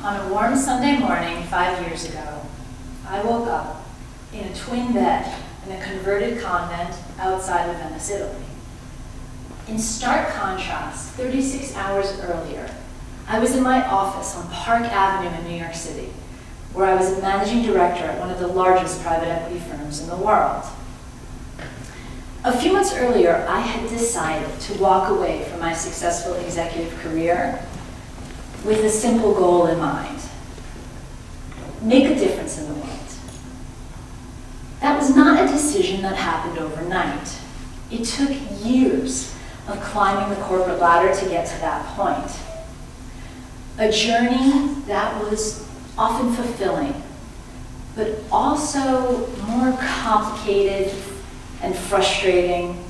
On a warm Sunday morning 5 years ago, I woke up in a twin bed in a converted convent outside of Venice, Italy. In stark contrast, 36 hours earlier, I was in my office on Park Avenue in New York City, where I was a managing director at one of the largest private equity firms in the world. A few months earlier, I had decided to walk away from my successful executive career with a simple goal in mind: make a difference in the world. That was not a decision that happened overnight. It took years of climbing the corporate ladder to get to that point. A journey that was often fulfilling, but also more complicated and frustrating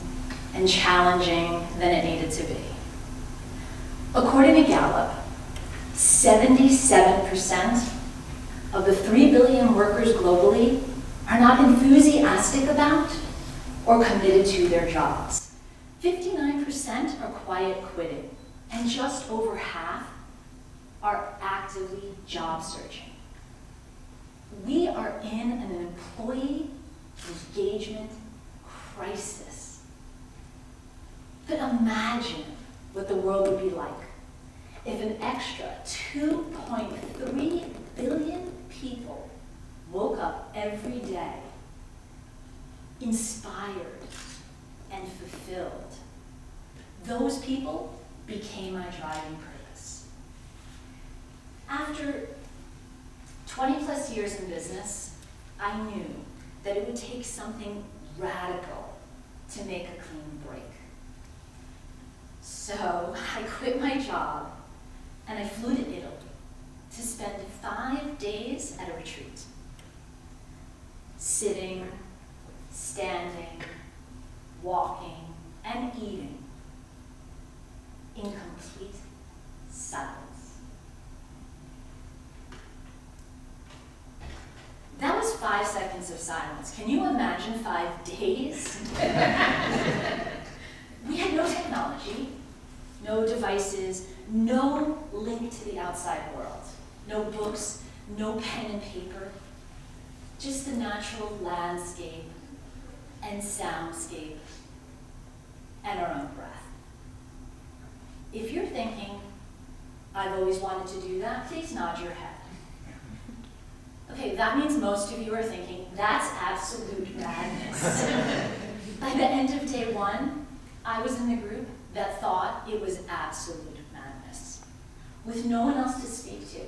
and challenging than it needed to be. According to Gallup, 77% of the 3 billion workers globally are not enthusiastic about or committed to their jobs. 59% are quiet quitting, and just over half are actively job searching. We are in an employee engagement crisis. But imagine what the world would be like if an extra 2.3 billion people woke up every day inspired and fulfilled. Those people became my driving purpose. After 20 plus years in business, I knew that it would take something radical to make a clean break. So I quit my job and I flew to Italy to spend 5 days at a retreat. Sitting, standing, walking, and eating in complete silence. That was 5 seconds of silence. Can you imagine 5 days? We had no technology, no devices, no link to the outside world, no books, no pen and paper, just the natural landscape and soundscape and our own breath. If you're thinking, I've always wanted to do that, please nod your head. Okay, that means most of you are thinking, that's absolute madness. By the end of day 1, I was in the group that thought it was absolute madness, with no one else to speak to.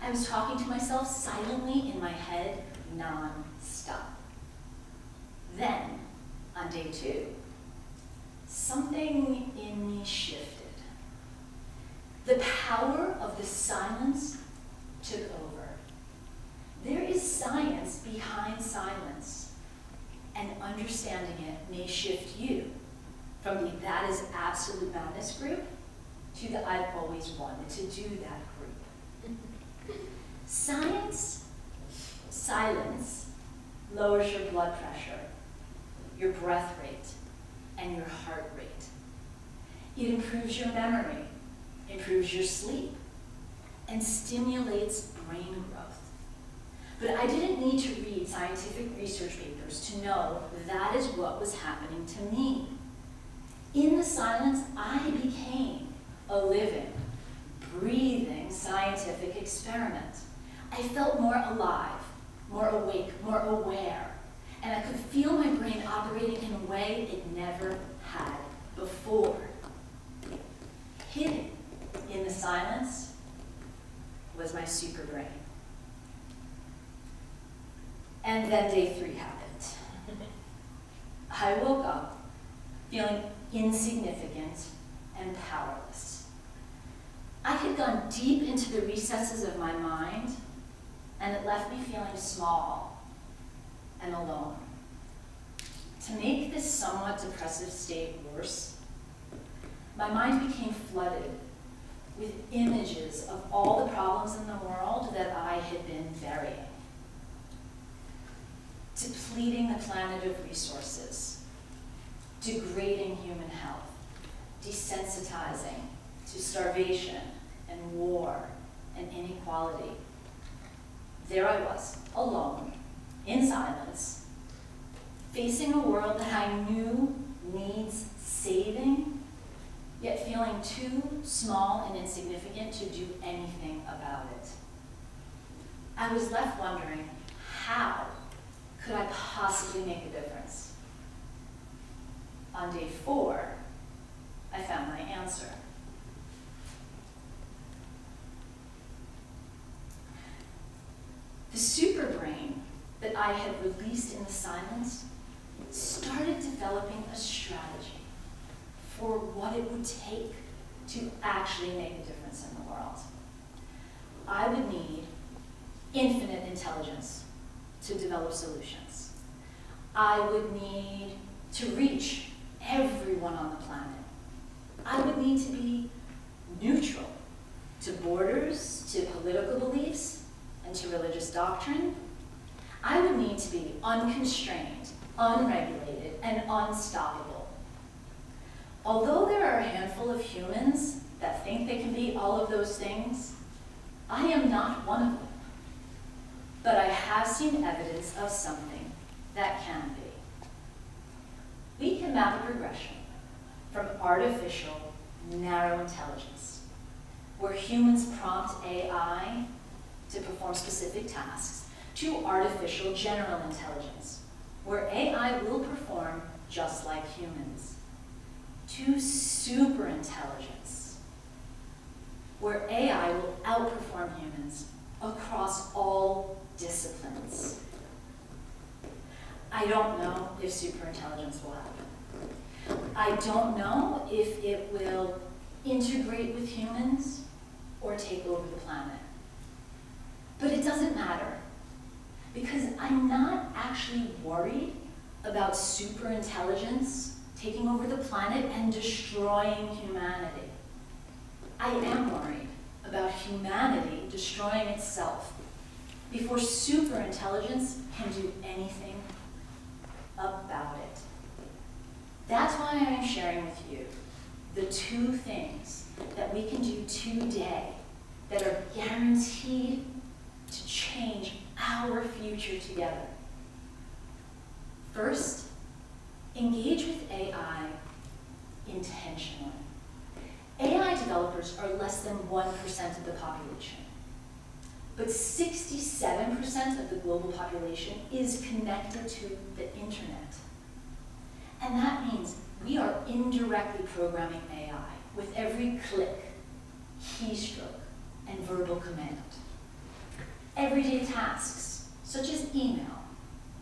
I was talking to myself silently in my head, non-stop. Then, on day 2, something in me shifted. The power of the silence took over. There is science behind silence, and understanding it may shift you from the "that is absolute madness" group to the "I've always wanted to do that" group. Silence lowers your blood pressure, your breath rate, and your heart rate. It improves your memory, improves your sleep, and stimulates brain growth. But I didn't need to read scientific research papers to know that is what was happening to me. In the silence, I became a living, breathing scientific experiment. I felt more alive, more awake, more aware, and I could feel my brain operating in a way it never had before. Hidden in the silence was my super brain. And then day 3 happened. I woke up feeling insignificant and powerless. I had gone deep into the recesses of my mind, and it left me feeling small and alone. To make this somewhat depressive state worse, my mind became flooded with images of all the problems in the world that I had been burying. Depleting the planet of resources, degrading human health, desensitizing to starvation and war and inequality. There I was, alone, in silence, facing a world that I knew needs saving, yet feeling too small and insignificant to do anything about it. I was left wondering, how could I possibly make a difference? On day 4, I found my answer. The superbrain that I had released in the silence started developing a strategy for what it would take to actually make a difference in the world. I would need infinite intelligence to develop solutions. I would need to reach everyone on the planet. I would need to be neutral to borders, to political beliefs, and to religious doctrine. I would need to be unconstrained, unregulated, and unstoppable. Although there are a handful of humans that think they can be all of those things, I am not one of them. But I have seen evidence of something that can be. We can map a progression from artificial, narrow intelligence, where humans prompt AI to perform specific tasks, to artificial general intelligence, where AI will perform just like humans, to superintelligence, where AI will outperform humans across all disciplines. I don't know if superintelligence will happen. I don't know if it will integrate with humans or take over the planet. But it doesn't matter, because I'm not actually worried about superintelligence taking over the planet and destroying humanity. I am worried about humanity destroying itself before superintelligence can do anything about it. That's why I am sharing with you the 2 things that we can do today that are guaranteed to change our future together. First, engage with AI intentionally. AI developers are less than 1% of the population, but 67% of the global population is connected to the internet. And that means we are indirectly programming AI with every click, keystroke, and verbal command. Everyday tasks, such as email.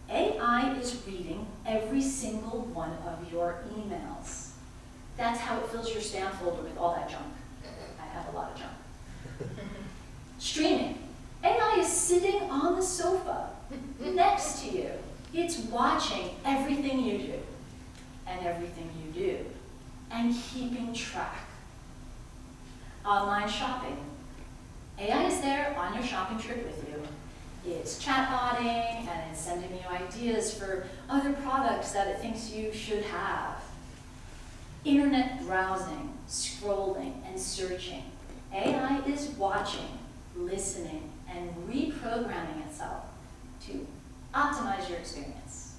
AI is reading every single one of your emails. That's how it fills your spam folder with all that junk. I have a lot of junk. Streaming. AI is sitting on the sofa next to you. It's watching everything you do and everything you do and keeping track. Online shopping. AI is there on your shopping trip with you. It's chatbotting and it's sending you ideas for other products that it thinks you should have. Internet browsing, scrolling, and searching. AI is watching, listening, and reprogramming itself to optimize your experience.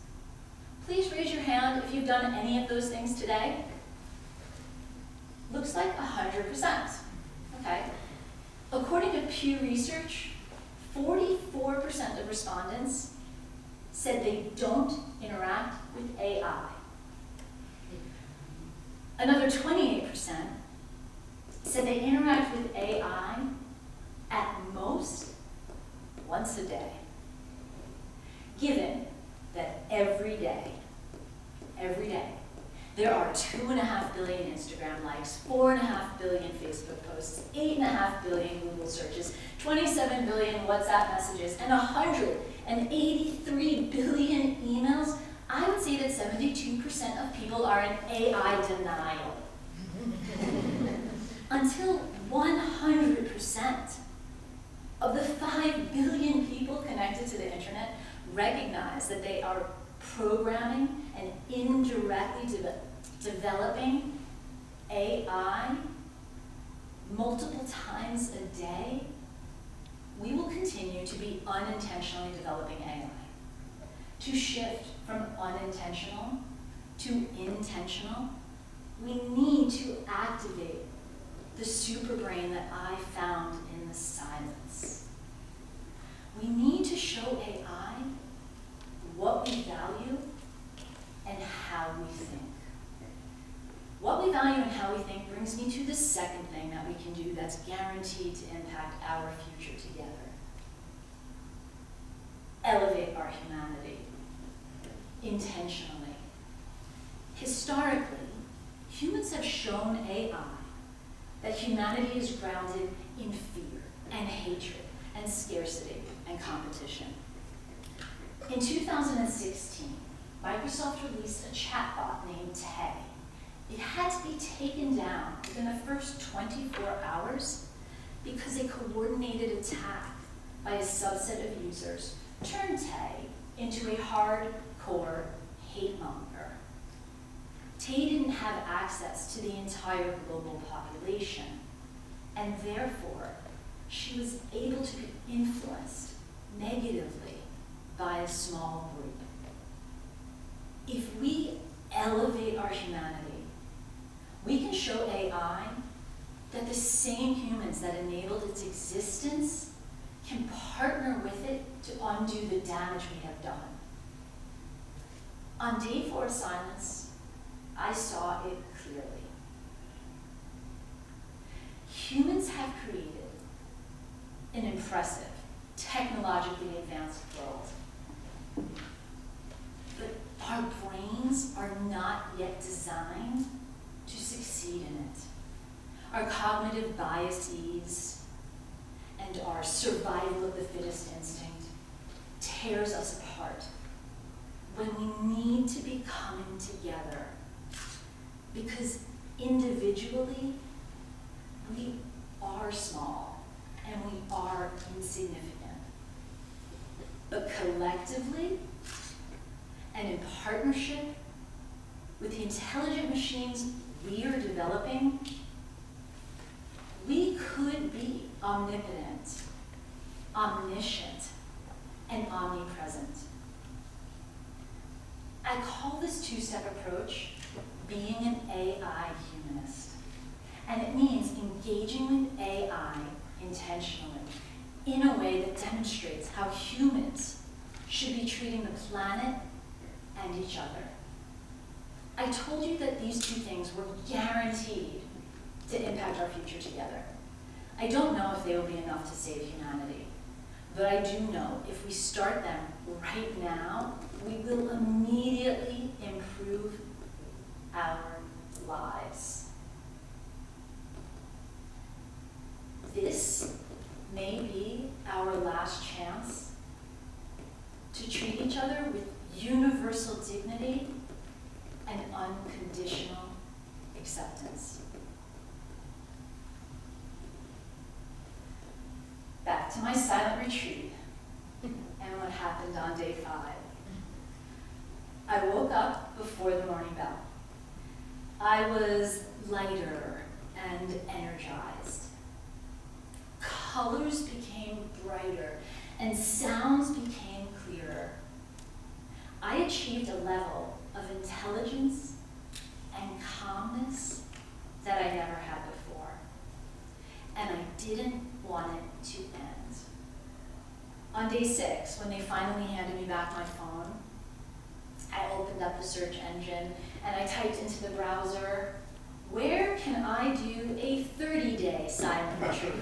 Please raise your hand if you've done any of those things today. Looks like 100%. Okay. According to Pew Research, 44% of respondents said they don't interact with AI. Another 28% said they interact with AI at most once a day. Given that every day, there are 2.5 billion Instagram likes, 4.5 billion Facebook posts, 8.5 billion Google searches, 27 billion WhatsApp messages, and 183 billion emails, I would say that 72% of people are in AI denial. Until 100% of the 5 billion people connected to the internet recognize that they are programming and indirectly developing AI multiple times a day, we will continue to be unintentionally developing AI. To shift from unintentional to intentional, we need to activate the superbrain that I found in the silence. We need to show AI what we value and how we think. What we value and how we think brings me to the second thing that we can do that's guaranteed to impact our future together. Elevate our humanity intentionally. Historically, humans have shown AI that humanity is grounded in fear and hatred and scarcity and competition. In 2016, Microsoft released a chatbot named Tay. It had to be taken down within the first 24 hours because a coordinated attack by a subset of users turned Tay into a hardcore hate monger. Tay didn't have access to the entire global population, and therefore, she was able to be influenced negatively by a small group. If we elevate our humanity, we can show AI that the same humans that enabled its existence can partner with it to undo the damage we have done. On day 4 of silence, I saw it clearly. Humans have created an impressive, technologically advanced world. But our brains are not yet designed to succeed in it. Our cognitive biases and our survival of the fittest instinct tears us apart when we need to be coming together, because individually we are small and we are insignificant. But collectively and in partnership with the intelligent machines we are developing, we could be omnipotent, omniscient, and omnipresent. I call this two-step approach being an AI humanist. And it means engaging with AI intentionally in a way that demonstrates how humans should be treating the planet and each other. I told you that these two things were guaranteed to impact our future together. I don't know if they will be enough to save humanity, but I do know if we start them right now, we will immediately improve our lives. This may be our last chance to treat each other with universal dignity and unconditional acceptance. Back to my silent retreat and what happened on day 5. I woke up before the morning bell. I was lighter and energized. Colors became brighter and sounds became clearer. I achieved a level of intelligence and calmness that I never had before. And I didn't want it to end. On day 6, when they finally handed me back my phone, I opened up the search engine and I typed into the browser, "Where can I do a 30-day silent retreat?"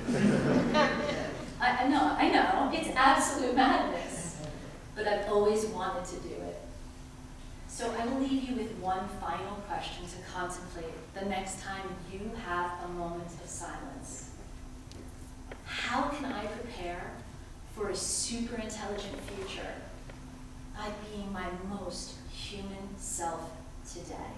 I know, it's absolute madness, but I've always wanted to do it. So I will leave you with one final question to contemplate the next time you have a moment of silence. How can I prepare for a super intelligent future by being my most human self today?